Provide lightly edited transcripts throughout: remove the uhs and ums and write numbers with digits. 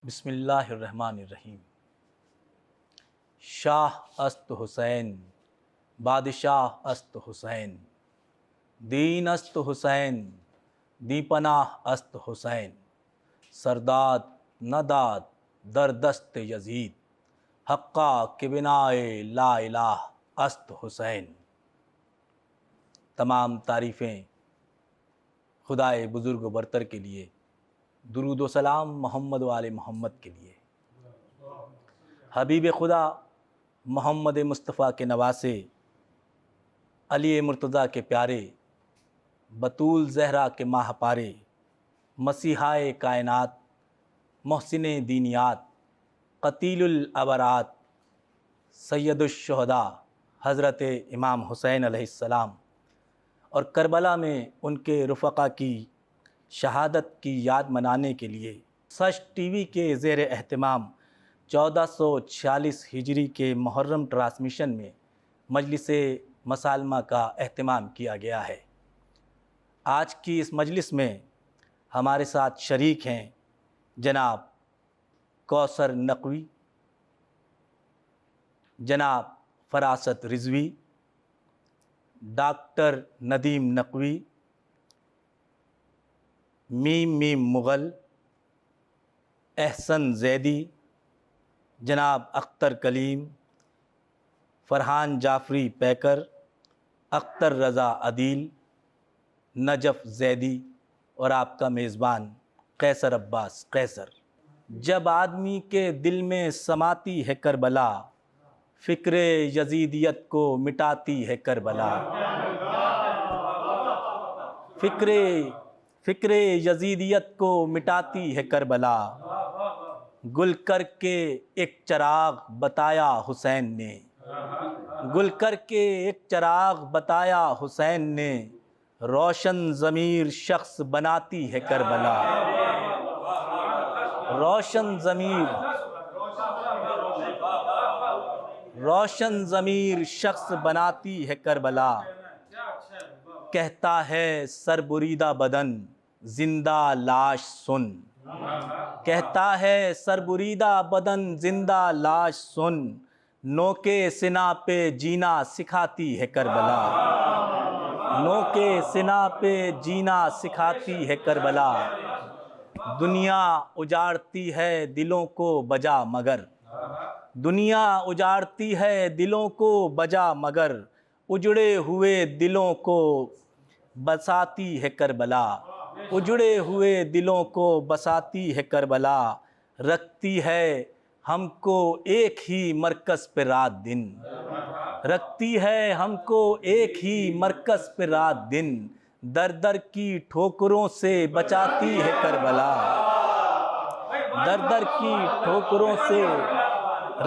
بسم اللہ الرحمن الرحیم۔ شاہ است حسین، بادشاہ است حسین، دین است حسین، دی پناہ است حسین، سرداد نداد در دست یزید، حقا کہ بنائے لا الہ است حسین۔ تمام تعریفیں خدائے بزرگ و برتر کے لیے، درود و سلام محمد و آل محمد کے لیے۔ حبیب خدا محمد مصطفیٰ کے نواسے، علی مرتضیٰ کے پیارے، بطول زہرا کے ماہ پارے، مسیحائے کائنات، محسن دینیات، قتیل الابرات، سید الشہداء حضرت امام حسین علیہ السلام، اور کربلا میں ان کے رفقا کی شہادت کی یاد منانے کے لیے سچ ٹی وی کے زیر اہتمام 1446 ہجری کے محرم ٹرانسمیشن میں مجلس مسالمہ کا اہتمام کیا گیا ہے۔ آج کی اس مجلس میں ہمارے ساتھ شریک ہیں جناب کوثر نقوی، جناب فراست رضوی، ڈاکٹر ندیم نقوی، میم مغل، احسن زیدی، جناب اختر کلیم، فرحان جعفری پیکر، اختر رضا عدیل، نجف زیدی، اور آپ کا میزبان قیصر عباس قیصر۔ جب آدمی کے دل میں سماتی ہے کربلا، فکر یزیدیت کو مٹاتی ہے کربلا، فکر یزیدیت کو مٹاتی ہے کربلا، گل کر کے ایک چراغ بتایا حسین نے، گل کر کے ایک چراغ بتایا حسین نے، روشن ضمیر شخص بناتی ہے کربلا، روشن ضمیر شخص بناتی ہے کربلا۔ کہتا ہے سر بریدہ بدن زندہ لاش سن، کہتا ہے سر بریدہ بدن زندہ لاش سن، نوکے سنا پہ جینا سکھاتی ہے کربلا، نوکے سنا پہ جینا سکھاتی ہے کربلا۔ دنیا اجاڑتی ہے دلوں کو بجا مگر، دنیا اجاڑتی ہے دلوں کو بجا مگر، اجڑے ہوئے دلوں کو بساتی ہے کربلا، اجڑے ہوئے دلوں کو بساتی ہے کربلا۔ رکھتی ہے ہم کو ایک ہی مرکز پہ رات دن، رکھتی ہے ہم کو ایک ہی مرکز پہ رات دن، در در کی ٹھوکروں سے بچاتی ہے کربلا، در در کی ٹھوکروں سے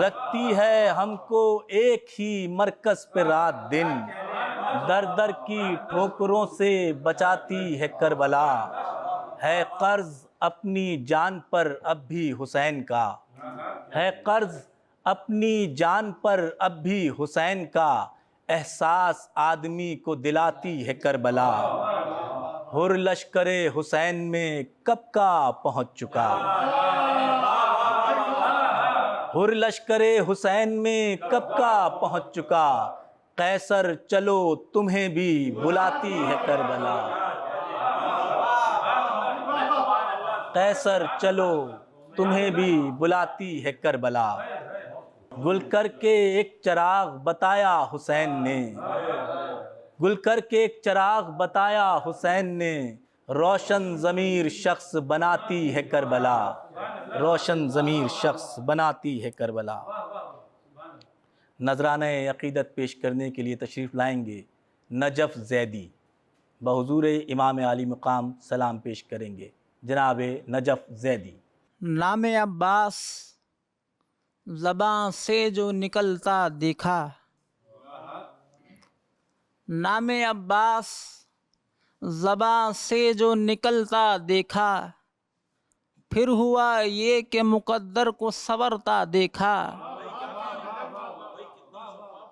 رکھتی ہے ہم کو ایک ہی مرکز پہ رات دن، در در کی ٹھوکروں سے بچاتی ہے کربلا۔ ہے قرض اپنی جان پر اب بھی حسین کا، ہے قرض اپنی جان پر اب بھی حسین کا، احساس آدمی کو دلاتی ہے کربلا۔ ہر لشکر حسین میں کب کا پہنچ چکا، ہر لشکر حسین میں کب کا پہنچ چکا، قیصر چلو تمہیں بھی بلاتی ہے کربلا، قیصر چلو تمہیں بھی بلاتی ہے کربلا۔ گل کر کے ایک چراغ بتایا حسین نے، گل کر کے ایک چراغ بتایا حسین نے، روشن ضمیر شخص بناتی ہے کربلا، روشن ضمیر شخص بناتی ہے کربلا۔ نذرانہ عقیدت پیش کرنے کے لیے تشریف لائیں گے نجف زیدی، بحضور امام عالی مقام سلام پیش کریں گے جناب نجف زیدی۔ نام عباس زباں سے جو نکلتا دیکھا، نام عباس زباں سے جو نکلتا دیکھا، پھر ہوا یہ کہ مقدر کو سنورتا دیکھا،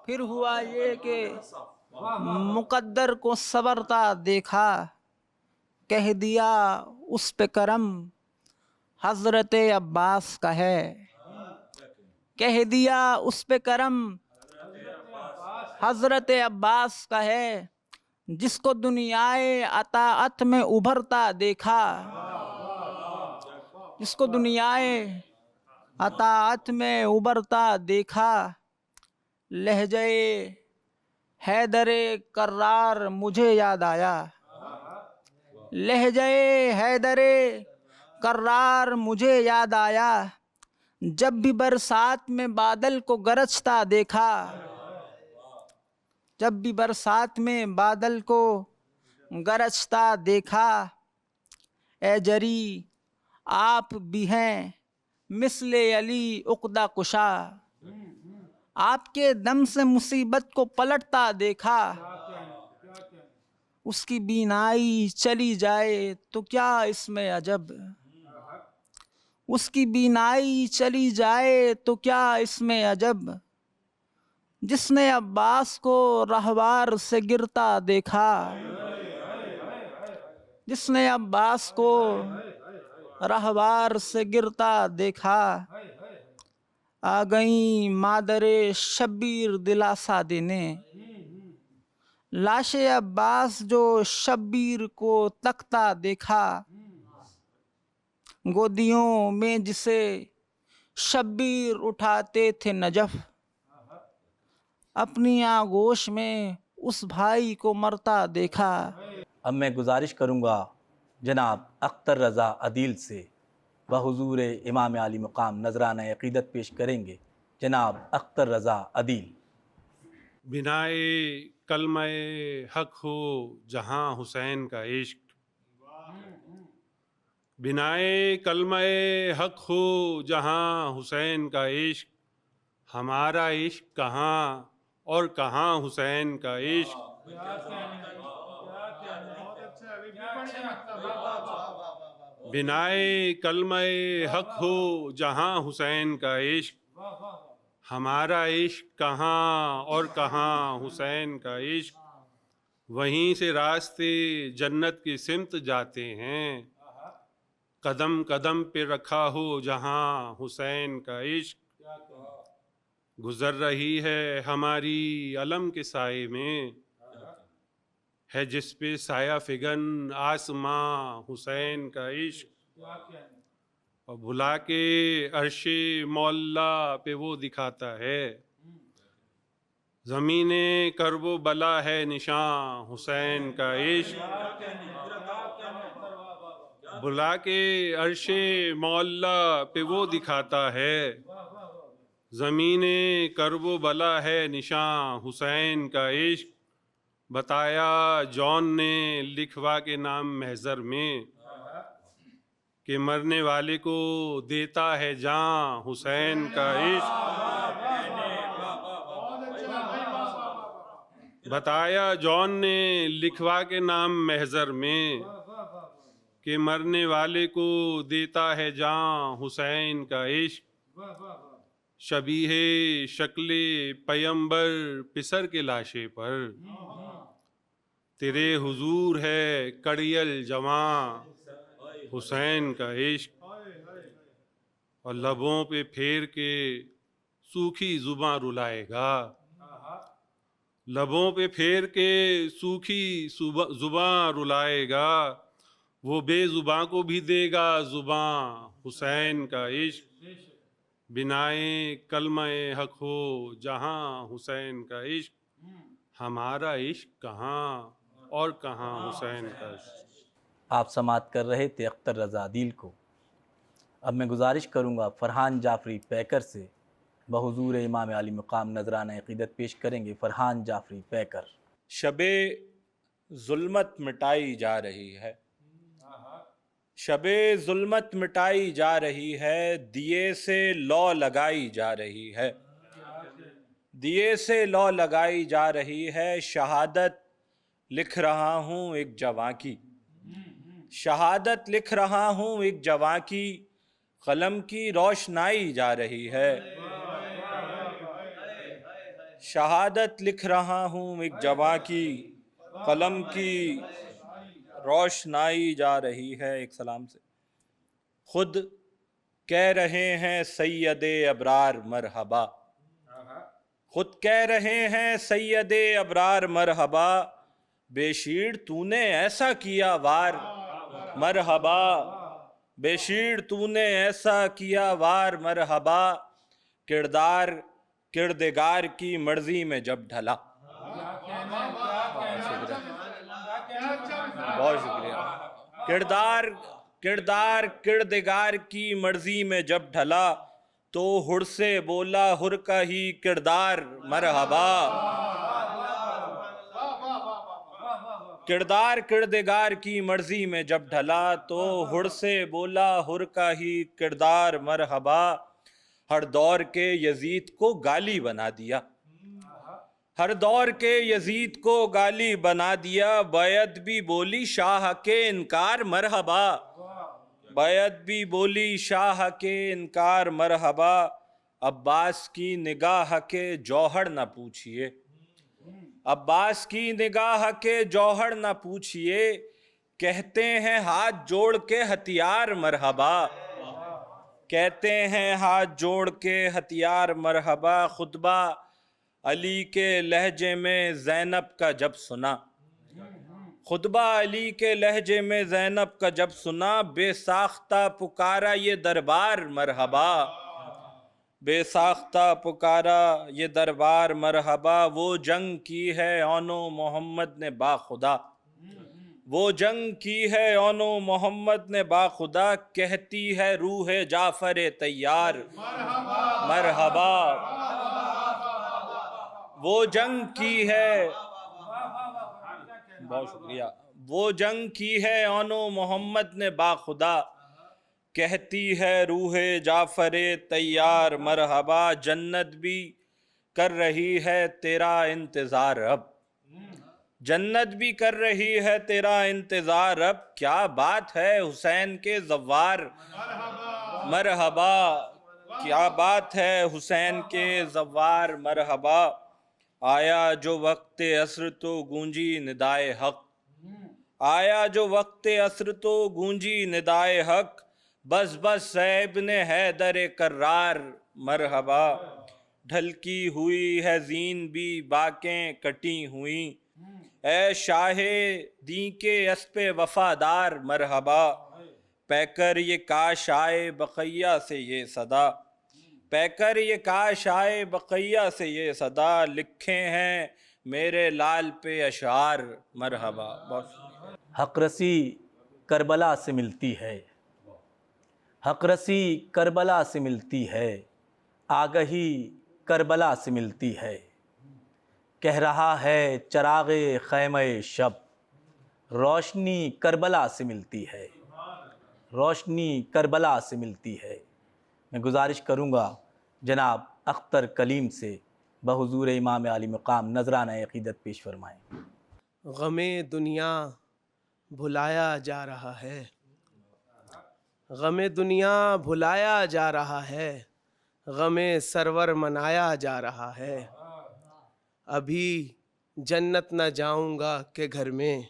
پھر ہوا یہ کہ مقدر کو سنورتا دیکھا، کہہ دیا اس پہ کرم حضرت عباس کا ہے، کہہ دیا اس پہ کرم حضرت عباس کا ہے، جس کو دنیائے اطاعت میں ابھرتا دیکھا، جس کو دنیائے اطاعت میں ابھرتا دیکھا، لہجے حیدر کرار مجھے یاد آیا، لہجے حیدر کرار مجھے یاد آیا، جب بھی برسات میں بادل کو گرجتا دیکھا، جب بھی برسات میں بادل کو گرجتا دیکھا، اے جری آپ بھی ہیں مثل علی عقدہ کشا، آپ کے دم سے مصیبت کو پلٹتا دیکھا، اس کی بینائی چلی جائے تو کیا اس میں عجب، اس کی بینائی چلی جائے تو کیا اس میں عجب، جس نے عباس کو رہوار سے گرتا دیکھا، جس نے عباس کو رہوار سے گرتا دیکھا، آ گئیں مادر شبیر دلاسا دینے، لاش عباس جو شبیر کو تکتا دیکھا، گودیوں میں جسے شبیر اٹھاتے تھے نجف، اپنی آغوش میں اس بھائی کو مرتا دیکھا۔ اب میں گزارش کروں گا جناب اختر رضا عدیل سے، بحضور امام عالی مقام نذرانہ عقیدت پیش کریں گے جناب اختر رضا عدیل۔ بنائے کلمہ حق ہو جہاں حسین کا عشق، بنائے کلمہ حق ہو جہاں حسین کا عشق، ہمارا عشق کہاں اور کہاں حسین کا عشق، بنائے کلمہ حق ہو جہاں حسین کا عشق، ہمارا عشق کہاں اور کہاں حسین کا عشق، وہیں سے راستے جنت کی سمت جاتے ہیں، قدم قدم پہ رکھا ہو جہاں حسین کا عشق، گزر رہی ہے ہماری علم کے سائے میں، ہے جس پہ سایہ فگن آسماں حسین کا عشق، اور بھلا کے عرش مولا پہ وہ دکھاتا ہے، زمین کرب و بلا ہے نشاں حسین کا عشق، بلا کے عرش مولا پہ وہ دکھاتا ہے، زمین کرب و بلا ہے نشاں حسین کا عشق، بتایا جون نے لکھوا کے نام محضر میں، کہ مرنے والے کو دیتا ہے جاں حسین کا عشق، بتایا جون نے لکھوا کے نام محضر میں، کہ مرنے والے کو دیتا ہے جاں حسین کا عشق، شبیہ شکل پیمبر پسر کے لاشے پر، تیرے حضور ہے کڑیل جواں حسین کا عشق، اور لبوں پہ پھیر کے سوکھی زباں رلائے گا، لبوں پہ پھیر کے سوکھی زباں رلائے گا، وہ بے زباں کو بھی دے گا زباں حسین کا عشق، بنائے کلمہ حق ہو جہاں حسین کا عشق، ہمارا عشق کہاں اور کہاں حسین کا عشق۔ آپ سماعت کر رہے تھے اختر رضا عدیل کو۔ اب میں گزارش کروں گا فرحان جعفری پیکر سے، بحضور امام عالی مقام نذرانہ عقیدت پیش کریں گے فرحان جعفری پیکر۔ شب ظلمت مٹائی جا رہی ہے، شب ظلمت مٹائی جا رہی ہے، دیے سے لو لگائی جا رہی ہے، دیے سے لو لگائی جا رہی ہے، شہادت لکھ رہا ہوں ایک جواں کی، شہادت لکھ رہا ہوں ایک جواں کی، قلم کی روشنائی جا رہی ہے، شہادت لکھ رہا ہوں ایک جواں کی، قلم کی روشنائی جا رہی ہے۔ ایک سلام سے، خود کہہ رہے ہیں سید ابرار مرحبا، خود کہہ رہے ہیں سید ابرار مرحبا، بے شیر تو نے ایسا کیا وار مرحبا، بے شیر تو نے ایسا کیا وار مرحبا، کردار کردگار کی مرضی میں جب ڈھلا۔ بہت شکریہ۔ کردار کردگار کی مرضی میں جب ڈھلا، تو ہر سے بولا ہر کا ہی کردار مرحبا، کردار کردگار کی مرضی میں جب ڈھلا، تو ہر سے بولا ہر کا ہی کردار مرحبا، ہر دور کے یزید کو گالی بنا دیا، ہر دور کے یزید کو گالی بنا دیا، بیعت بھی بولی شاہ کے انکار مرحبا، بیعت بھی بولی شاہ کے انکار مرحبا، عباس کی نگاہ کے جوہر نہ پوچھئے، عباس کی نگاہ کے جوہر نہ پوچھئے، کہتے ہیں ہاتھ جوڑ کے ہتھیار مرحبا، کہتے ہیں ہاتھ جوڑ کے ہتھیار مرحبا، خطبہ علی کے لہجے میں زینب کا جب سنا، خطبہ علی کے لہجے میں زینب کا جب سنا، بے ساختہ پکارا یہ دربار مرحبا، بے ساختہ پکارا یہ دربار مرحبا، وہ جنگ کی ہے اون و محمد نے با خدا، وہ جنگ کی ہے اون و محمد نے با خدا، کہتی ہے روح جعفر تیار مرحبا، وہ جنگ کی ہے، بہت شکریہ، وہ جنگ کی ہے اون و محمد نے با خدا، کہتی ہے روح جعفر تیار مرحبا، جنت بھی کر رہی ہے تیرا انتظار اب، جنت بھی کر رہی ہے تیرا انتظار اب، کیا بات ہے حسین کے زوار مرحبا، کیا بات ہے حسین کے زوار مرحبا، آیا جو وقت عصر تو گونجی ندائے حق، آیا جو وقت عصر تو گونجی ندائے حق، بس بس اے ابن حیدر کرار مرحبا، ڈھلکی ہوئی ہے زین بھی باکیں کٹی ہوئیں، اے شاہ دین کے اسپِ وفادار مرحبا، پہ کر یہ کاش آئے بقیہ سے یہ صدا، پہ کر یہ کاش آئے بقیہ سے یہ صدا، لکھے ہیں میرے لال پہ اشعار مرحبا۔ حق رسی کربلا سے ملتی ہے، حق رسی کربلا سے ملتی ہے، آگہی کربلا سے ملتی ہے، کہہ رہا ہے چراغ خیمہ شب، روشنی کربلا سے ملتی ہے، روشنی کربلا سے ملتی ہے۔ میں گزارش کروں گا جناب اختر کلیم سے بحضور امام علی مقام نذرانہ عقیدت پیش فرمائیں۔ غم دنیا بھلایا جا رہا ہے، غم دنیا بھلایا جا رہا ہے، غم سرور منایا جا رہا ہے، ابھی جنت نہ جاؤں گا کہ گھر میں،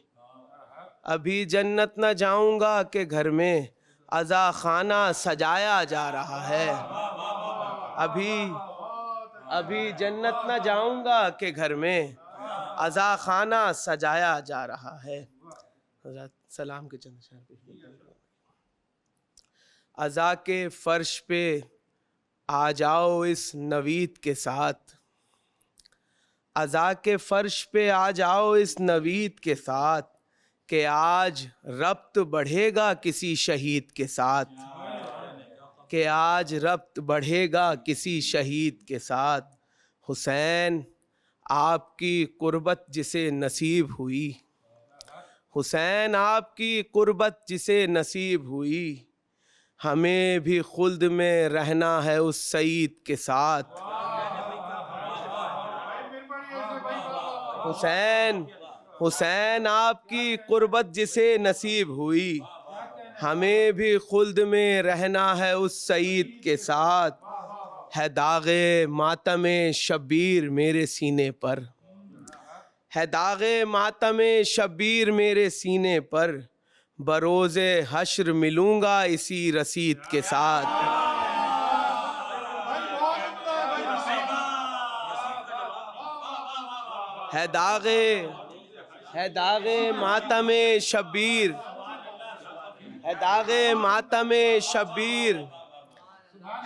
ابھی جنت نہ جاؤں گا کہ گھر میں، عزا خانہ سجایا جا رہا ہے، ابھی جنت نہ جاؤں گا کہ گھر میں، عزا خانہ سجایا جا رہا ہے۔ حضرت سلام کے چند اشعار پیش کرتا ہوں۔ عزا کے فرش پہ آ جاؤ اس نوید کے ساتھ، عزا کے فرش پہ آ جاؤ اس نوید کے ساتھ، کہ آج ربط بڑھے گا کسی شہید کے ساتھ، کہ آج ربط بڑھے گا کسی شہید کے ساتھ، حسین آپ کی قربت جسے نصیب ہوئی، حسین آپ کی قربت جسے نصیب ہوئی، ہمیں بھی خلد میں رہنا ہے اس سعید کے ساتھ، حسین آپ کی قربت جسے نصیب ہوئی، ہمیں بھی خلد میں رہنا ہے اس سعید کے ساتھ، ہے داغ ماتم شبیر میرے سینے پر، ہے داغ ماتم شبیر میرے سینے پر، بروز حشر ملوں گا اسی رسید کے ساتھ۔ ہے داغ ماتم شبیر، ہے داغ ماتم شبیر،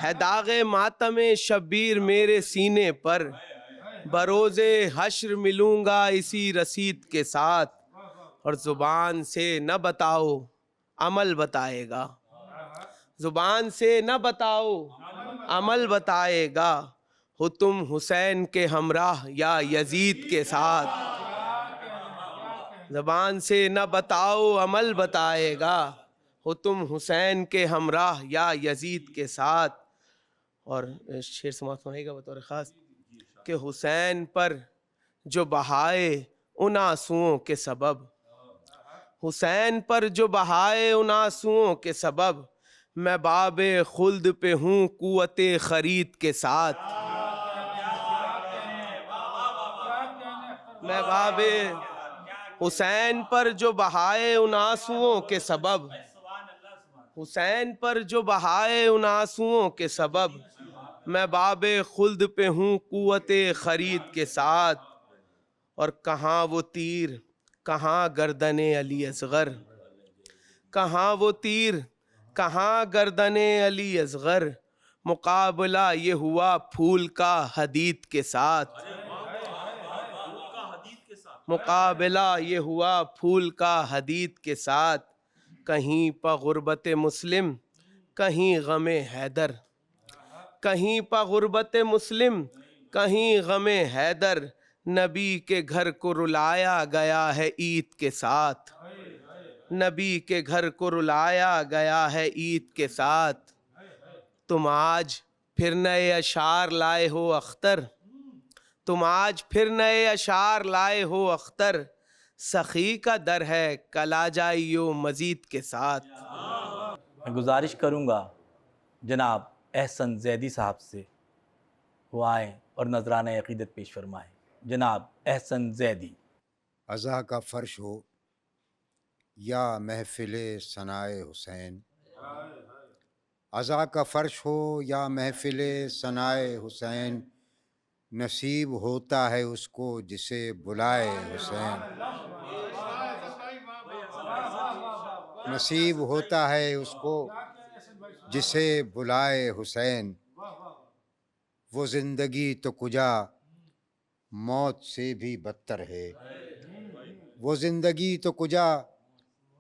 ہے داغ ماتم شبیر میرے سینے پر، بروز حشر ملوں گا اسی رسید کے ساتھ، اور زبان سے نہ بتاؤ عمل بتائے گا، زبان سے نہ بتاؤ عمل بتائے گا، ہو تم حسین کے ہمراہ یا یزید کے ساتھ، زبان سے نہ بتاؤ عمل بتائے گا، ہو تم حسین کے ہمراہ یا یزید کے ساتھ۔ اور شعر سماعت فرمائے گا بطور خاص کہ حسین پر جو بہائے ان آنسوؤں کے سبب، حسین پر جو بہائے ان آنسوؤں کے سبب، میں باب خلد پہ ہوں قوت خرید کے ساتھ، میں باب حسین پر جو بہائے ان آنسوؤں کے سبب، حسین پر جو بہائے ان آنسوؤں کے سبب، میں باب خلد پہ ہوں قوت خرید کے ساتھ، اور کہاں وہ تیر کہاں گردن علی اصغر، کہاں وہ تیر کہاں گردن علی اصغر، مقابلہ یہ ہوا پھول کا حدید کے ساتھ، مقابلہ یہ ہوا پھول کا حدید کے ساتھ، کہیں پہ غربت مسلم کہیں غم حیدر، کہیں پہ غربت مسلم کہیں غم حیدر، نبی کے گھر کو رلایا گیا ہے عید کے ساتھ، نبی کے گھر کو رلایا گیا ہے عید کے ساتھ، تم آج پھر نئے اشعار لائے ہو اختر، تم آج پھر نئے اشعار لائے ہو اختر، سخی کا در ہے کل آ جائیو مزید کے ساتھ۔ میں گزارش کروں گا جناب احسن زیدی صاحب سے وہ آئیں اور نذرانہ عقیدت پیش فرمائیں۔ جناب احسن زیدی۔ عزا کا فرش ہو یا محفل ثنائے حسین، عزا کا فرش ہو یا محفل ثنائے حسین، نصیب ہوتا ہے اس کو جسے بلائے حسین، نصیب ہوتا ہے اس کو جسے بلائے حسین، وہ زندگی تو کجا موت سے بھی بدتر ہے، وہ زندگی تو کجا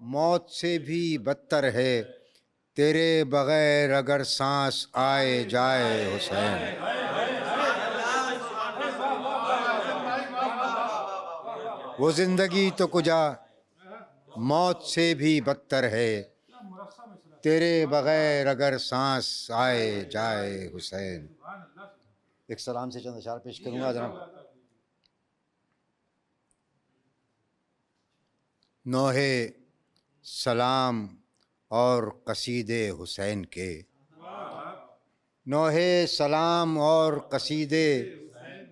موت سے بھی بدتر ہے، تیرے بغیر اگر سانس آئے جائے حسین، وہ زندگی تو کجا موت سے بھی بدتر ہے، تیرے بغیر اگر سانس آئے جائے حسین۔ ایک سلام سے چند اشعار پیش کروں گا جناب۔ نوحے سلام اور قصیدے حسین کے، نوحے سلام اور قصیدے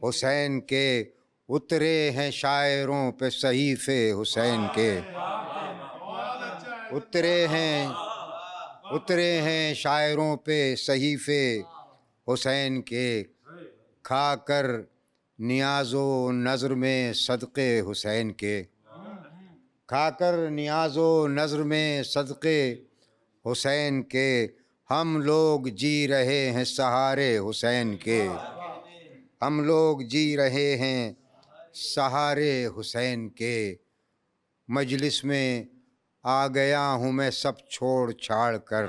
حسین کے، اترے ہیں شاعروں پہ صحیفے حسین کے، اترے ہیں شاعروں پہ صحیفے حسین کے، کھا کر نیاز و نظر میں صدقے حسین کے، کھا کر نیاز و نظر میں صدقے حسین کے، ہم لوگ جی رہے ہیں سہارے حسین کے، ہم لوگ جی رہے ہیں سہارے حسین کے، مجلس میں آ گیا ہوں میں سب چھوڑ چھاڑ کر،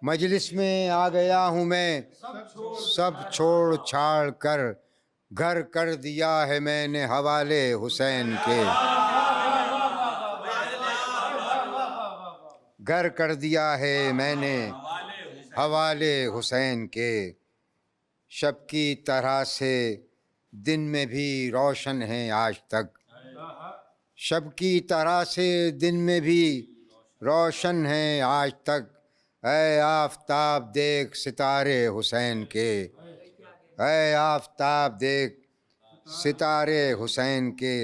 مجلس میں آ گیا ہوں میں سب چھوڑ چھاڑ کر، گھر کر دیا ہے میں نے حوالے حسین کے، گھر کر دیا ہے میں نے حوالے حسین کے، شب کی طرح سے دن میں بھی روشن ہیں آج تک، شب کی طرح سے دن میں بھی روشن ہیں آج تک، اے آفتاب دیکھ ستارے حسین کے، اے آفتاب دیکھ ستارے حسین کے،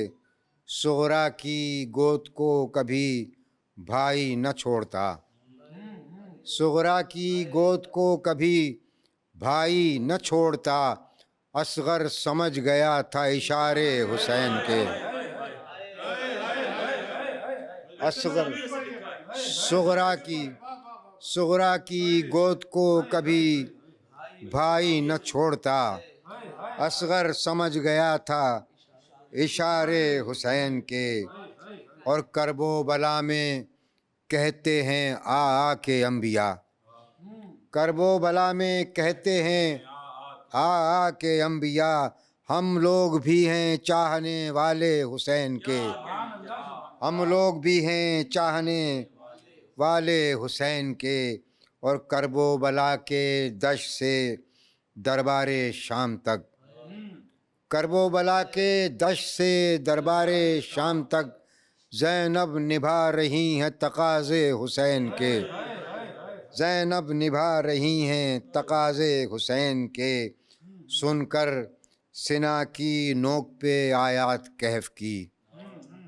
صغرا کی گود کو کبھی بھائی نہ چھوڑتا، صغرا کی گود کو کبھی بھائی نہ چھوڑتا، اصغر سمجھ گیا تھا اشارے حسین کے، اصغر صغرا کی گود کو کبھی بھائی نہ چھوڑتا، اصغر سمجھ گیا تھا اشارے حسین کے، اور کرب و بلا میں کہتے ہیں آ کے انبیاء، کرب و بلا میں کہتے ہیں آ کے انبیاء، ہم لوگ بھی ہیں چاہنے والے حسین کے، ہم لوگ بھی ہیں چاہنے والے حسین کے، اور کرب و بلا کے دش سے دربار شام تک، کرب و بلا کے دش سے دربار شام تک زینب نبھا رہی ہیں تقاضے حسین کے، زینب نبھا رہی ہیں تقاضے حسین کے، سن کر سنا کی نوک پہ آیات کہف کی،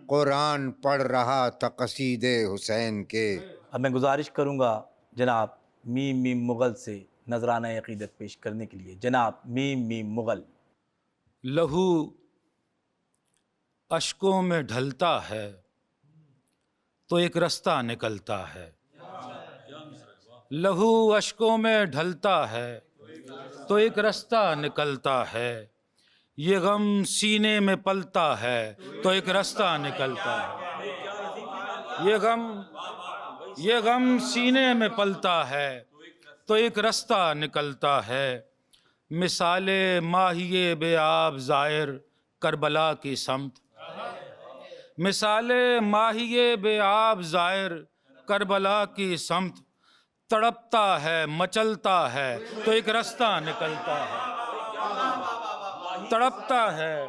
قرآن پڑھ رہا تھا قصیدے حسین کے۔ اب میں گزارش کروں گا جناب میم میم مغل سے نذرانہ عقیدت پیش کرنے کے لیے۔ جناب میم میم مغل۔ لہو اشکوں میں ڈھلتا ہے تو ایک رستہ نکلتا ہے، لہو اشکوں میں ڈھلتا ہے تو ایک رستہ نکلتا ہے، یہ غم سینے میں پلتا ہے تو ایک رستہ نکلتا ہے، یہ غم سینے میں پلتا ہے تو ایک رستہ نکلتا ہے، مثال ماہی بے آب زائر کربلا کی سمت، مثال ماہی بے آب زائر کربلا کی سمت، تڑپتا ہے مچلتا ہے تو ایک رستہ نکلتا ہے، تڑپتا ہے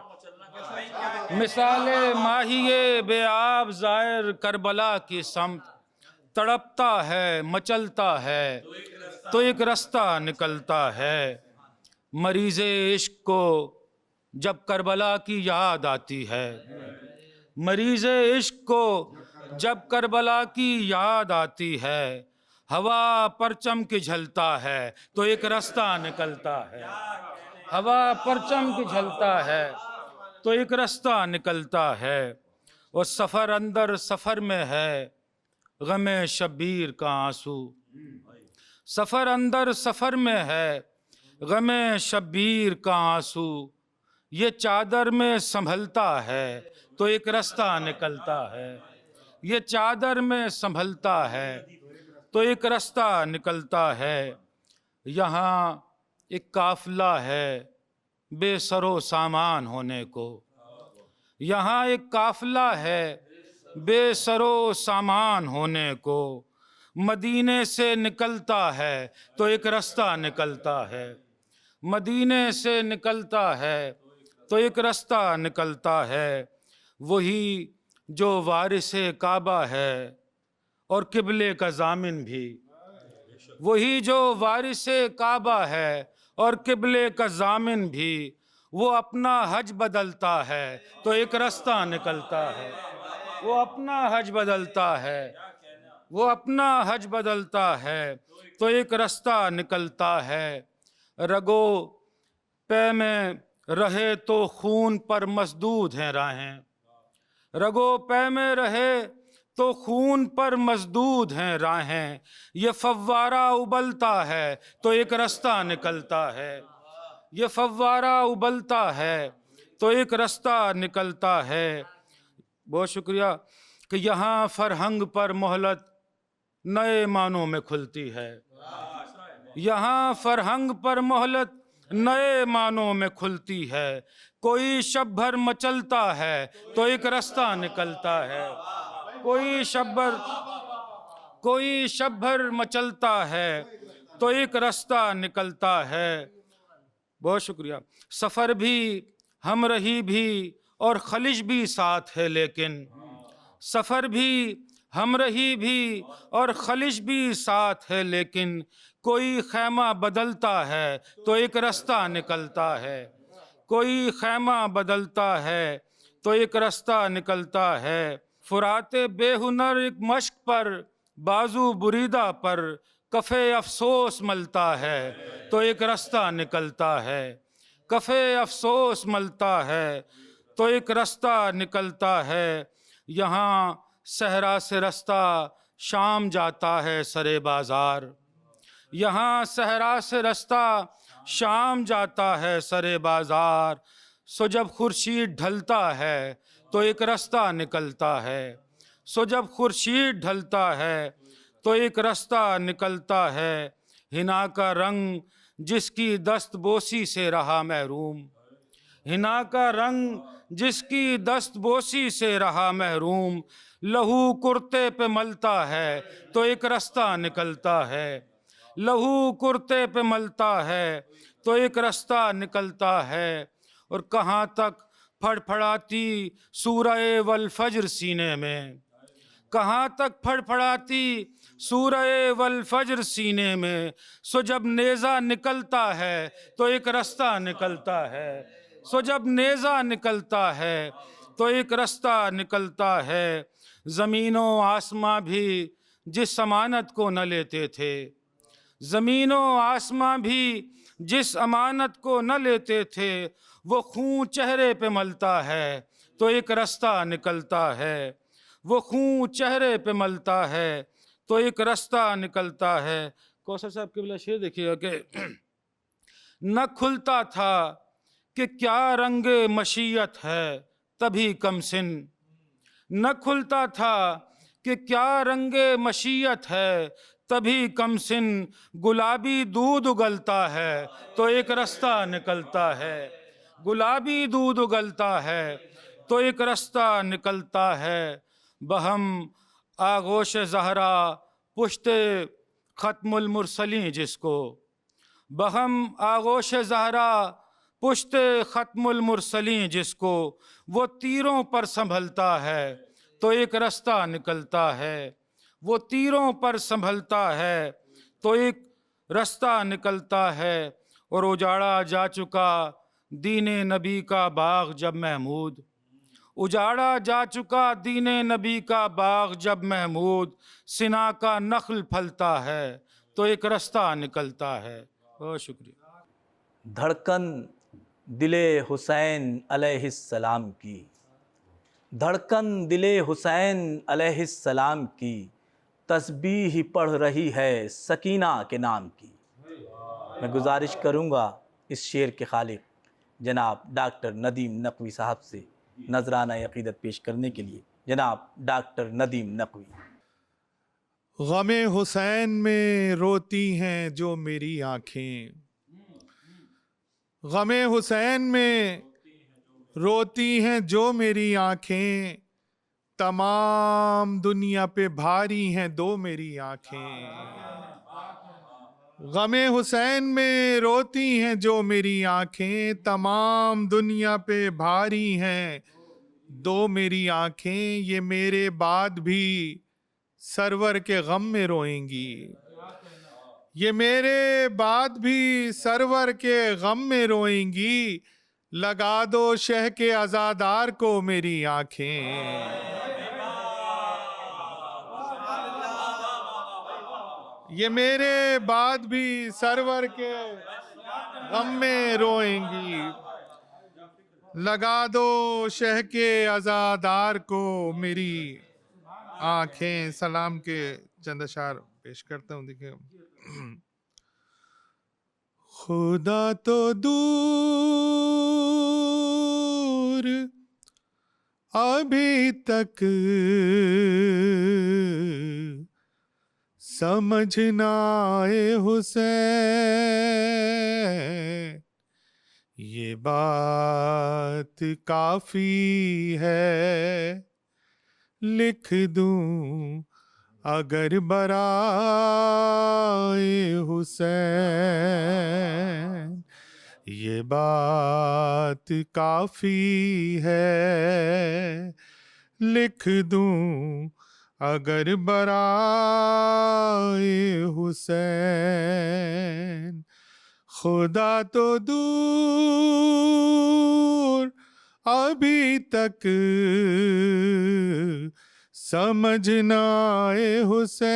مثال ماہی بے آب زائر کربلا کی سمت، تڑپتا ہے مچلتا ہے تو ایک رستہ نکلتا ہے، مریض عشق کو جب کربلا کی یاد آتی ہے، مریض عشق کو جب کربلا کی یاد آتی ہے، ہوا پرچم کی جھلتا ہے تو ایک رستہ نکلتا ہے، ہوا پرچم کی جھلتا ہے تو ایک رستہ نکلتا ہے، اور سفر اندر سفر میں ہے غم شبیر کا آنسو، سفر اندر سفر میں ہے غم شبیر کا آنسو، یہ چادر میں سنبھلتا ہے تو ایک رستہ نکلتا ہے، یہ چادر میں سنبھلتا ہے تو ایک رستہ نکلتا ہے، یہاں ایک قافلہ ہے بے سر و سامان ہونے کو، یہاں ایک قافلہ ہے بے سر و سامان ہونے کو، مدینے سے نکلتا ہے تو ایک رستہ نکلتا ہے، مدینے سے نکلتا ہے تو ایک رستہ نکلتا ہے، وہی جو وارث کعبہ ہے اور قبلے کا ضامن بھی، وہی جو وارث کعبہ ہے اور قبلے کا ضامن بھی، وہ اپنا حج بدلتا ہے تو ایک رستہ نکلتا ہے، وہ اپنا حج بدلتا ہے، وہ اپنا حج بدلتا ہے تو ایک رستہ نکلتا ہے، رگو پے میں رہے تو خون پر مسدود ہیں راہیں، رگو پے میں رہے تو خون پر مسدود ہیں راہیں، یہ فوارہ ابلتا ہے تو ایک رستہ نکلتا ہے، یہ فوارہ ابلتا ہے تو ایک رستہ نکلتا ہے۔ بہت شکریہ کہ یہاں فرہنگ پر مہلت نئے معنوں میں کھلتی ہے، یہاں فرہنگ پر مہلت نئے معنوں میں کھلتی ہے، کوئی شب بھر مچلتا ہے تو ایک رستہ نکلتا ہے، کوئی شب بھر مچلتا ہے تو ایک رستہ نکلتا ہے۔ بہت شکریہ۔ سفر بھی ہمرہی بھی اور خلش بھی ساتھ ہے، لیکن سفر بھی ہمرہی بھی اور خلش بھی ساتھ ہے، لیکن کوئی خیمہ بدلتا ہے تو ایک رستہ نکلتا ہے، کوئی خیمہ بدلتا ہے تو ایک رستہ نکلتا ہے، فرات بے ہنر ایک مشق پر بازو بریدہ پر کفِ افسوس ملتا ہے تو ایک رستہ نکلتا ہے، کفے افسوس ملتا ہے تو ایک رستہ نکلتا ہے، یہاں صحرا سے رستہ شام جاتا ہے سرے بازار، یہاں صحرا سے رستہ شام جاتا ہے سرے بازار، سو جب خورشید ڈھلتا ہے تو ایک رستہ نکلتا ہے، سو جب خورشید ڈھلتا ہے تو ایک رستہ نکلتا ہے، حنا کا رنگ جس کی دست بوسی سے رہا محروم، حنا کا رنگ جس کی دست بوسی سے رہا محروم، لہو کرتے پہ ملتا ہے تو ایک رستہ نکلتا ہے، لہو کرتے پہ ملتا ہے تو ایک رستہ نکلتا ہے، اور کہاں تک پھڑ پھڑاتی سورہ والفجر سینے میں، کہاں تک پھڑ پھڑاتی سورہ والفجر سینے میں، سو جب نیزہ نکلتا ہے تو ایک رستہ نکلتا ہے، سو جب نیزہ نکلتا ہے تو ایک رستہ نکلتا ہے، زمین و آسماں بھی جس امانت کو نہ لیتے تھے، زمین و آسماں بھی جس امانت کو نہ لیتے تھے، وہ خون چہرے پہ ملتا ہے تو ایک رستہ نکلتا ہے، وہ خون چہرے پہ ملتا ہے تو ایک رستہ نکلتا ہے۔ کوثر صاحب قبلہ شعر دیکھیے گا کہ نہ کھلتا تھا کہ کیا رنگ مشیت ہے تبھی کم سن، نہ کھلتا تھا کہ کیا رنگ مشیت ہے تبھی کم سن، گلابی دودھ اگلتا ہے تو ایک رستہ نکلتا ہے، گلابی دودھ اگلتا ہے تو ایک رستہ نکلتا ہے، بہم آغوش زہرا پشت ختم المرسلین جس کو، بہم آغوش زہرا پشت ختم المرسلین جس کو، وہ تیروں پر سنبھلتا ہے تو ایک رستہ نکلتا ہے، وہ تیروں پر سنبھلتا ہے تو ایک رستہ نکلتا ہے، اور اجاڑا جا چکا دین نبی کا باغ جب محمود، اجاڑا جا چکا دین نبی کا باغ جب محمود، سنا کا نخل پھلتا ہے تو ایک رستہ نکلتا ہے۔ بہت شکریہ۔ دھڑکن دل حسین علیہ السلام کی، دھڑکن دل حسین علیہ السلام کی، تسبیح پڑھ رہی ہے سکینہ کے نام کی۔ میں گزارش کروں گا اس شعر کے خالق جناب ڈاکٹر ندیم نقوی صاحب سے نذرانہ عقیدت پیش کرنے کے لیے۔ جناب ڈاکٹر ندیم نقوی۔ غم حسین میں روتی ہیں جو میری آنکھیں، غم حسین میں روتی ہیں جو میری آنکھیں، تمام دنیا پہ بھاری ہیں دو میری آنکھیں، غم حسین میں روتی ہیں جو میری آنکھیں، تمام دنیا پہ بھاری ہیں دو میری آنکھیں، یہ میرے بعد بھی سرور کے غم میں روئیں گی، یہ میرے بعد بھی سرور کے غم میں روئیں گی، لگا دو شہ کے عزادار کو میری آنکھیں، یہ میرے بعد بھی سرور کے غم میں روئیں گی، لگا دو شہ کے عزادار کو میری آنکھیں۔ سلام کے چند اشعار پیش کرتا ہوں، دیکھیں۔ خدا تو دور ابھی تک سمجھ نہ آئے حسین، یہ بات کافی ہے لکھ دوں اگر برائے حسین، یہ بات کافی ہے لکھ دوں اگر برائے حسین، خدا تو دور ابھی تک سمجھ نہ آئے حسین،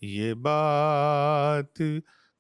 یہ بات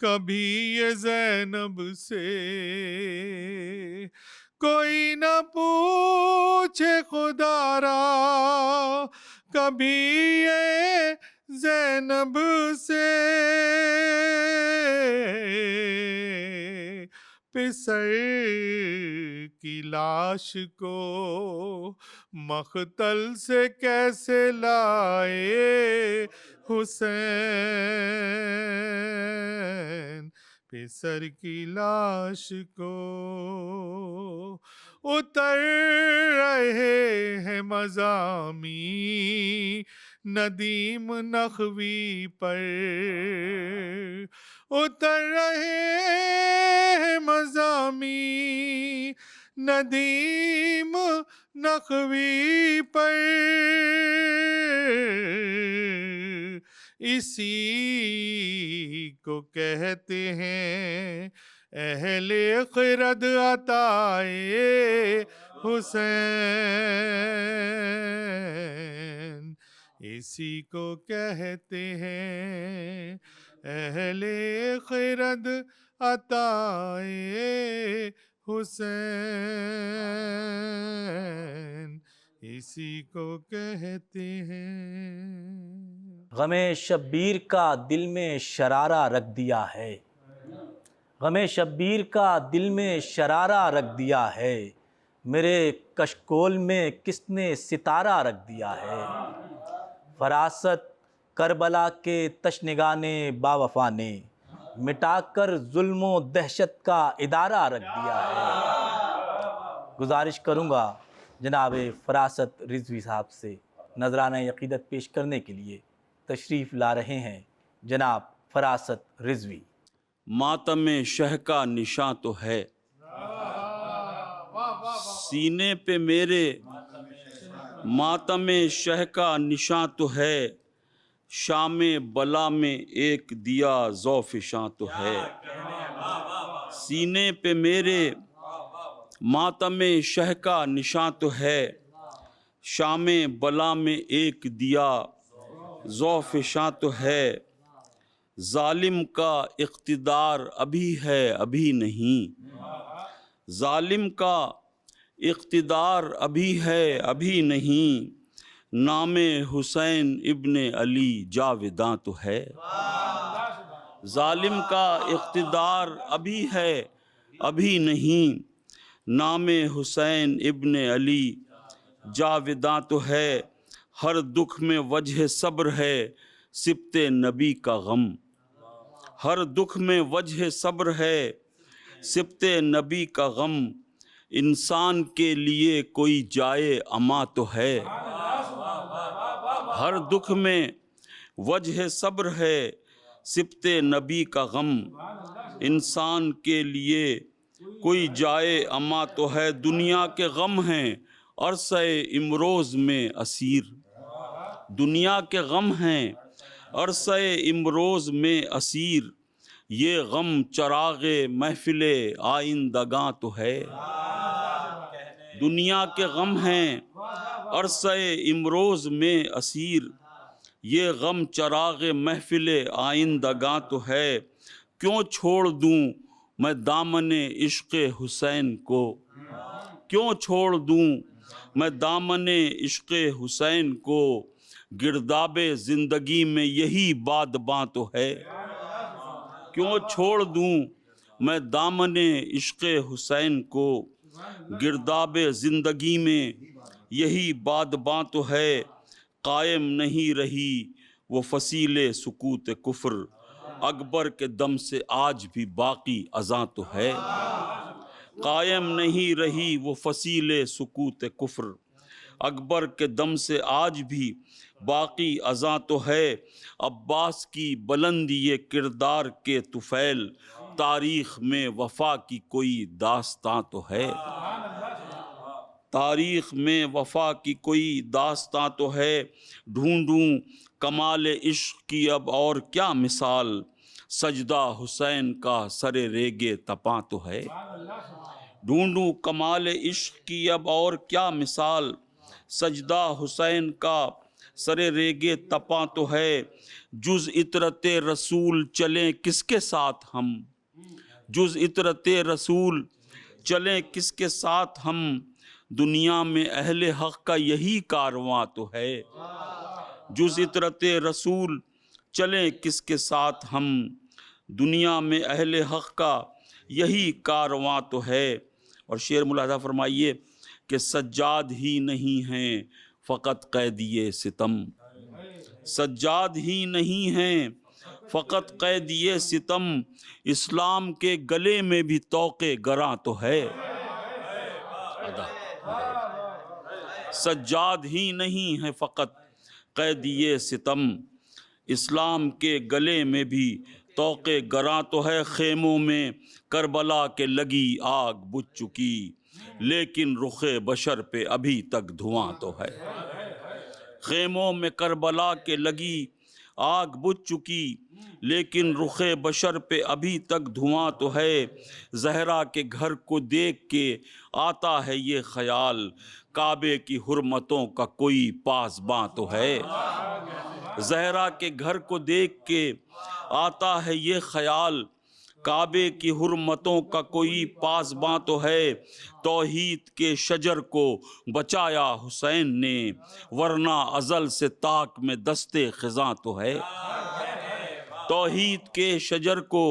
کبھی یہ زینب سے کوئی نہ پوچھے خدا را، کبھی یہ زینب سے پسر کی لاش کو مقتل سے کیسے لائے حسین، پسر کی لاش کو اتر رہے ہیں مضامین ندیم نخوی پر، اتر رہے ہیں مضامین ندیم نخوی پر، اسی کو کہتے ہیں اہل خرد عطائے حسین، اسی کو کہتے ہیں اہل خرد عطائے حسین، اسی کو کہتے ہیں۔ غم شبیر کا دل میں شرارہ رکھ دیا ہے، غم شبیر کا دل میں شرارہ رکھ دیا ہے، میرے کشکول میں کس نے ستارہ رکھ دیا ہے، فراست کربلا کے تشنگان باوفا نے مٹا کر ظلم و دہشت کا ادارہ رکھ دیا ہے۔ گزارش کروں گا جناب فراست رضوی صاحب سے نذرانہ عقیدت پیش کرنے کے لیے تشریف لا رہے ہیں جناب فراست رضوی۔ ماتم شہ کا نشاں تو ہے سینے پہ میرے، ماتم شہ کا نشاں تو ہے، شام بلا میں ایک دیا ذوفشاں تو ہے، سینے پہ میرے ماتم شہ کا نشاں تو ہے، شام بلا میں ایک دیا ذوفشاں تو ہے، ظالم کا اقتدار ابھی ہے ابھی نہیں، ظالم کا اقتدار ابھی ہے ابھی نہیں، نام حسین ابن علی جاویداں تو ہے، ظالم کا اقتدار ابھی ہے ابھی نہیں، نام حسین ابن علی جاویداں تو ہے، ہر دکھ میں وجہ صبر ہے سبت نبی کا غم، ہر دکھ میں وجہ صبر ہے سبت نبی کا غم، انسان کے لیے کوئی جائے اما تو ہے، ہر دکھ میں وجہ صبر ہے سبت نبی کا غم، انسان کے لیے کوئی جائے اما تو ہے، دنیا کے غم ہیں عرصہ امروز میں اسیر، دنیا کے غم ہیں عرصہ امروز میں اسیر، یہ غم چراغ محفل آئندگاں تو ہے، دنیا کے غم ہیں عرصہ امروز میں اسیر، یہ غم چراغ محفل آئندگاں تو ہے، کیوں چھوڑ دوں میں دامن عشق حسین کو، کیوں چھوڑ دوں میں دامن عشق حسین کو، گرداب زندگی میں یہی بادباں تو ہے، کیوں چھوڑ دوں میں دامن عشق حسین کو، گرداب زندگی میں یہی بادباں تو ہے، قائم نہیں رہی وہ فصیل سکوت کفر، اکبر کے دم سے آج بھی باقی اذاں تو ہے، قائم نہیں رہی وہ فصیل سکوت کفر، اکبر کے دم سے آج بھی باقی اذاں تو ہے، عباس کی بلندی یہ کردار کے طفیل، تاریخ میں وفا کی کوئی داستاں تو ہے، تاریخ میں وفا کی کوئی داستاں تو ہے، ڈھونڈوں کمال عشق کی اب اور کیا مثال، سجدہ حسین کا سر ریگ تپاں تو ہے، ڈھونڈوں کمال عشق کی اب اور کیا مثال، سجدہ حسین کا سرے ریگے تپاں تو ہے، جز عطرت رسول چلیں کس کے ساتھ ہم، جز عطرت رسول چلیں کس کے ساتھ ہم، دنیا میں اہل حق کا یہی کارواں تو ہے، جز عطرت رسول چلیں کس کے ساتھ ہم، دنیا میں اہل حق کا یہی کارواں تو ہے۔ اور شعر ملاحظہ فرمائیے کہ سجاد ہی نہیں ہیں فقط قیدی ستم، سجاد ہی نہیں ہیں فقط قیدی ستم، اسلام کے گلے میں بھی طوق گراں تو ہے، سجاد ہی نہیں ہیں فقط قیدی ستم، اسلام کے گلے میں بھی طوق گراں تو ہے، خیموں میں کربلا کے لگی آگ بجھ چکی لیکن رخ بشر پہ ابھی تک دھواں تو ہے، خیموں میں کربلا کے لگی آگ بجھ چکی لیکن رخ بشر پہ ابھی تک دھواں تو ہے، زہرا کے گھر کو دیکھ کے آتا ہے یہ خیال کعبے کی حرمتوں کا کوئی پاسباں تو ہے، زہرا کے گھر کو دیکھ کے آتا ہے یہ خیال کعبے کی حرمتوں کا کوئی پاسباں تو ہے، توحید کے شجر کو بچایا حسین نے ورنہ ازل سے طاق میں دست خزاں تو ہے، توحید کے شجر کو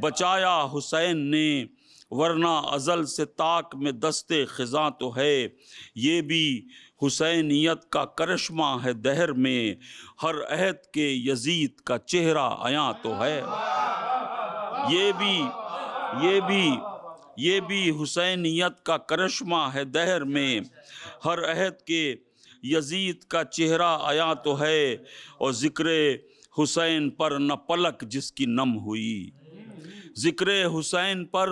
بچایا حسین نے ورنہ ازل سے طاق میں دست خزاں تو ہے، یہ بھی حسینیت کا کرشمہ ہے دہر میں ہر عہد کے یزید کا چہرہ عیاں تو ہے، یہ بھی حسینیت کا کرشمہ ہے دہر میں ہر عہد کے یزید کا چہرہ عیاں تو ہے، اور ذکر حسین پر نہ پلک جس کی نم ہوئی، ذکر حسین پر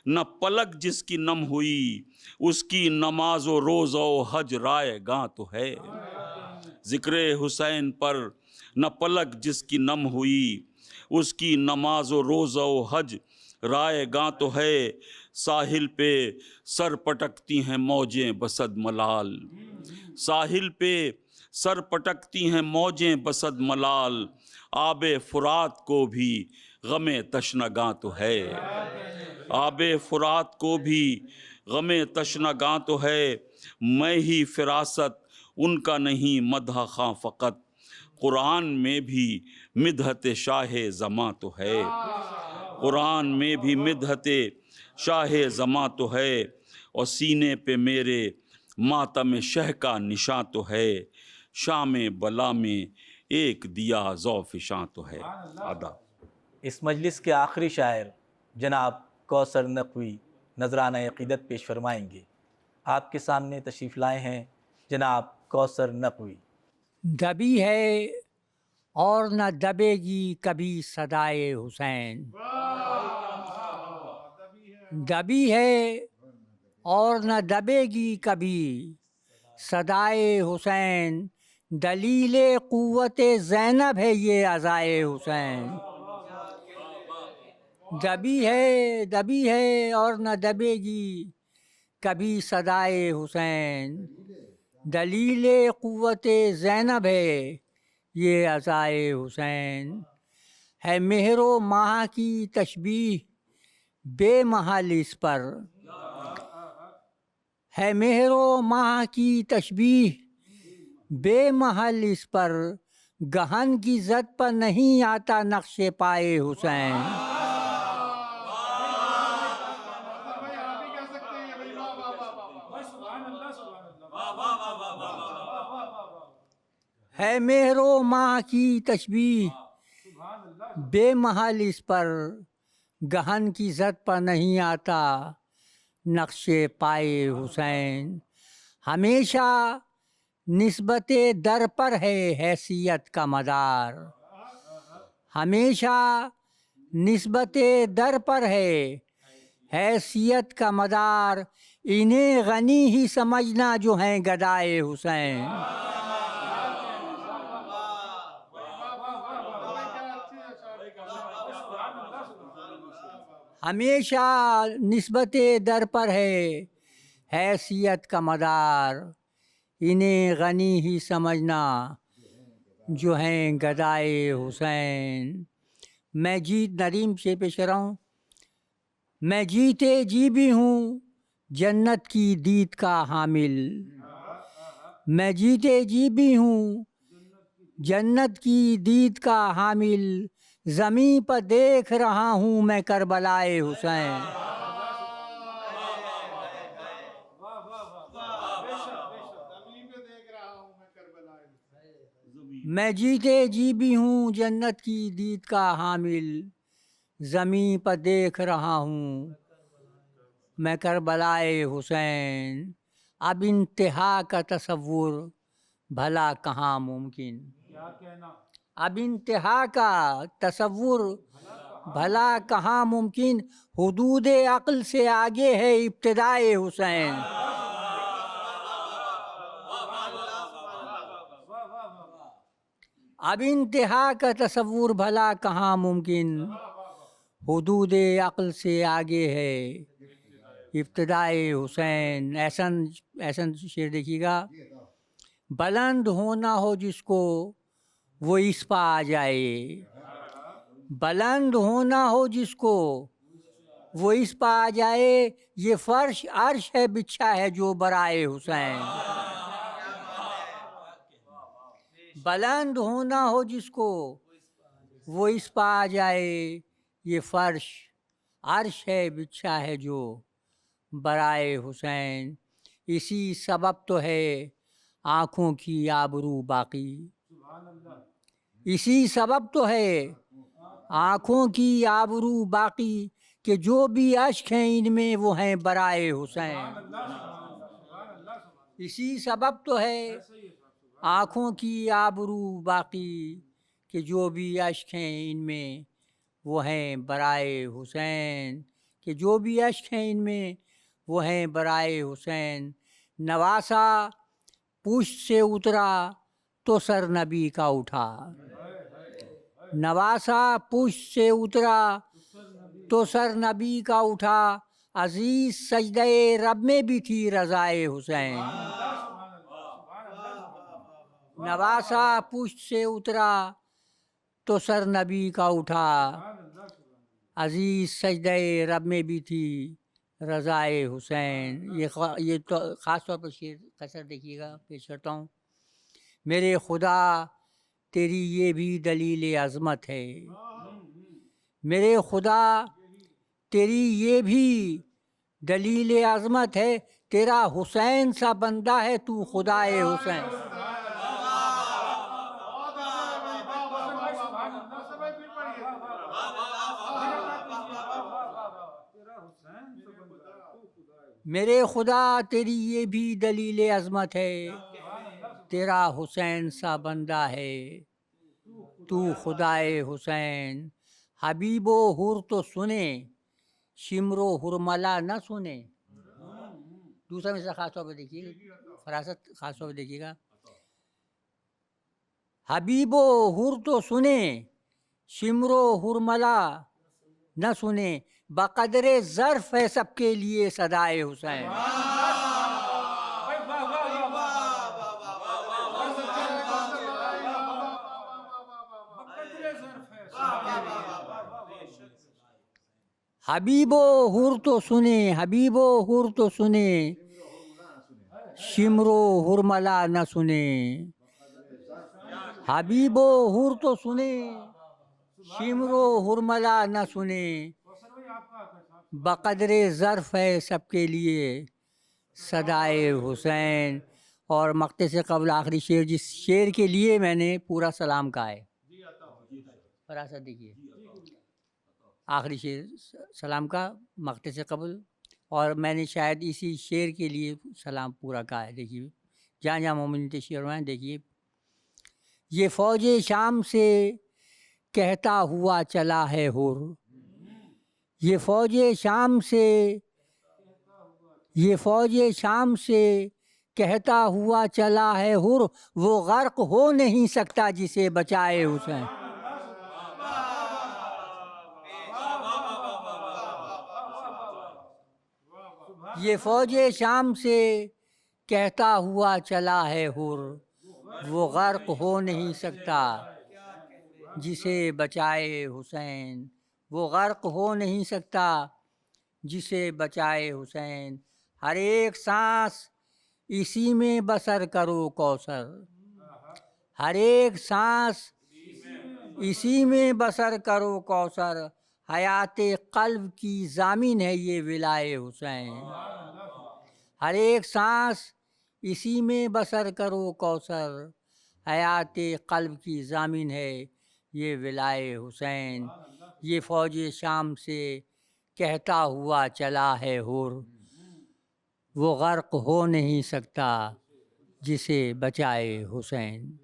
نہ پلک جس کی نم ہوئی اس کی نماز و روزہ و حج رائے گاں تو ہے، ذکر حسین پر نہ پلک جس کی نم ہوئی اس کی نماز و روزہ و حج رائے گاں تو ہے، ساحل پہ سر پٹکتی ہیں موجیں بصد ملال، ساحل پہ سر پٹکتی ہیں موجیں بصد ملال، آب فرات کو بھی غم تشنگاں تو ہے، آب فرات کو بھی غم تشنگاں تو ہے، میں ہی فراست ان کا نہیں مدح خواں فقط قرآن میں بھی مدحت شاہ زماں تو ہے، قرآن میں بھی مدحت شاہ زماں تو ہے، اور سینے پہ میرے ماتم شہ کا نشاں تو ہے، شام بلا میں ایک دیا ذوفشاں تو ہے۔ آداب۔ اس مجلس کے آخری شاعر جناب کوثر نقوی نذرانہ عقیدت پیش فرمائیں گے۔ آپ کے سامنے تشریف لائے ہیں جناب کوثر نقوی۔ دبی ہے اور نہ دبے گی کبھی صدائے حسین، دبی ہے اور نہ دبے گی کبھی صدائے حسین، دلیل قوت زینب ہے یہ عزائے حسین، دبی ہے اور نہ دبے گی کبھی صدائے حسین، دلیل قوت زینب ہے یہ عزائے حسین، ہے مہر و ماہ کی تشبیہ بے محل اس پر، ہے مہر و ماہ کی تشبیہ بے محل اس پر، گہن کی زد پر نہیں آتا نقش پائے حسین، ہے مہر و ماہ کی تشبیہ بے محل اس پر، گہن کی زد پر نہیں آتا نقش پائے حسین، ہمیشہ نسبت در پر ہے حیثیت کا مدار، ہمیشہ نسبت در پر ہے حیثیت کا مدار، انہیں غنی ہی سمجھنا جو ہیں گدائے حسین، ہمیشہ نسبت در پر ہے حیثیت کا مدار، انہیں غنی ہی سمجھنا جو ہیں گدائے حسین. میں جیت ندیم سے پیش کر رہا ہوں. میں جیتے جی بھی ہوں جنت کی دید کا حامل. میں جیتے جی بھی ہوں جنت کی دید کا حامل. زمیں پر دیکھ رہا ہوں میں کربلائے حسین. میں جیتے جی بھی ہوں جنت کی دید کا حامل. زمیں پر دیکھ رہا ہوں میں کربلائے حسین. اب انتہا کا تصور بھلا کہاں ممکن. اب انتہا کا تصور بھلا کہاں ممکن. حدود عقل سے آگے ہے ابتدائے حسین. اب انتہا کا تصور بھلا کہاں ممکن. حدود عقل سے آگے ہے ابتدائے حسین. احسن شعر دیکھیے گا. بلند ہونا ہو جس کو وہ اس پا آ جائے. بلند ہونا ہو جس کو وہ اس پا آ جائے. یہ فرش عرش ہے بچھا ہے جو برائے حسین. بلند ہونا ہو جس کو وہ اس پا آ جائے. یہ فرش عرش ہے بچھا ہے جو برائے حسین. اسی سبب تو ہے آنکھوں کی آبرو باقی. اسی سبب تو ہے آنکھوں کی آبرو باقی کہ جو بھی اشک ہیں ان میں وہ ہیں برائے حسین. اسی سبب تو ہے آنکھوں کی آبرو باقی کہ جو بھی اشک ہیں ان میں وہ ہیں برائے حسین. کہ جو بھی اشک ہیں ان میں وہ ہیں برائے حسین. نواسا پشت سے اترا تو سر نبی کا اٹھا. نواسا پشت سے اترا تو سر نبی کا اٹھا. عزیز سجدہ رب میں بھی تھی رضائے حسین. نواسا پشت سے اترا تو سر نبی کا اٹھا. عزیز سجدہ رب میں بھی تھی رضائے حسین. یہ تو خاص طور پر شعر قصر دیکھیے گا پیش کرتا ہوں. میرے خدا تیری یہ بھی دلیل عظمت ہے. میرے خدا تیری یہ بھی دلیل عظمت ہے. تیرا حسین سا بندہ ہے تو خدائے حسین. میرے خدا تیری یہ بھی دلیل عظمت ہے. تیرا حسین سا بندہ ہے تو خدائے حسین. حبیب و حر تو سنے شمر و حرملہ نہ سنے. دوسرا مثلا خاص طور پہ دیکھیے فراست خاص طور پہ دیکھیے گا. حبیب و حر تو سنے شمر و حرملہ نہ سنے. بقدر ظرف ہے سب کے لیے صدائے حسین. حبیب و حر تو سنے حبیب و حر تو سنے شمر و حرملہ نہ سنے. حبیب و حر تو سنے شمر و حرملہ نہ سنے. بقدر ظرف ہے سب کے لیے صدائے حسین. اور مقطع سے قبل آخری شعر جس شعر کے لیے میں نے پورا سلام کہا ہے. فراست دیکھیے آخری شعر سلام کا مقطع سے قبل اور میں نے شاید اسی شعر کے لیے سلام پورا کہا ہے. دیکھیے جہاں جہاں مومن شعر میں دیکھیے. یہ فوج شام سے کہتا ہوا چلا ہے حر. یہ فوج شام سے یہ فوج شام سے کہتا ہوا چلا ہے حر. وہ غرق ہو نہیں سکتا جسے بچائے حسین. یہ فوج شام سے کہتا ہوا چلا ہے حر. وہ غرق ہو نہیں سکتا جسے بچائے حسین، وہ غرق ہو نہیں سکتا جسے بچائے حسین، ہر ایک سانس اسی میں بسر کرو کوثر، ہر ایک سانس اسی میں بسر کرو کوثر، حیات قلب کی ضامن ہے یہ ولائے حسین، ہر ایک سانس اسی میں بسر کرو کوثر، حیات قلب کی ضامن ہے یہ ولائے حسین، یہ فوج شام سے کہتا ہوا چلا ہے حر، وہ غرق ہو نہیں سکتا جسے بچائے حسین۔